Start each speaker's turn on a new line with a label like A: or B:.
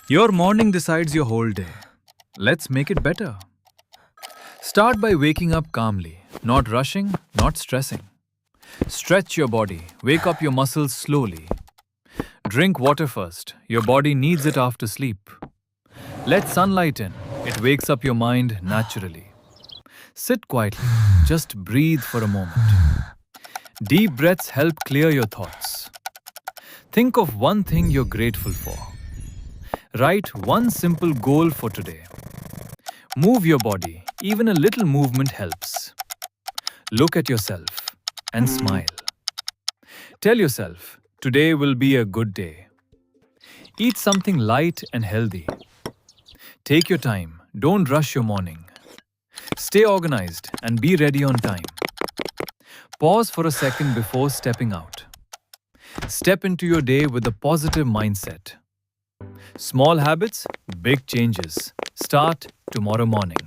A: Your morning decides your whole day. Let's make it better. Start by waking up calmly, not rushing, not stressing. Stretch your body, wake up your muscles slowly. Drink water first, your body needs it after sleep. Let sunlight in, it wakes up your mind naturally. Sit quietly, just breathe for a moment. Deep breaths help clear your thoughts. Think of one thing you're grateful for. Write one simple goal for today. Move your body, even a little movement helps. Look at yourself and smile. Tell yourself, today will be a good day. Eat something light and healthy. Take your time, don't rush your morning. Stay organized and be ready on time. Pause for a second before stepping out. Step into your day with a positive mindset. Small habits, big changes. Start tomorrow morning.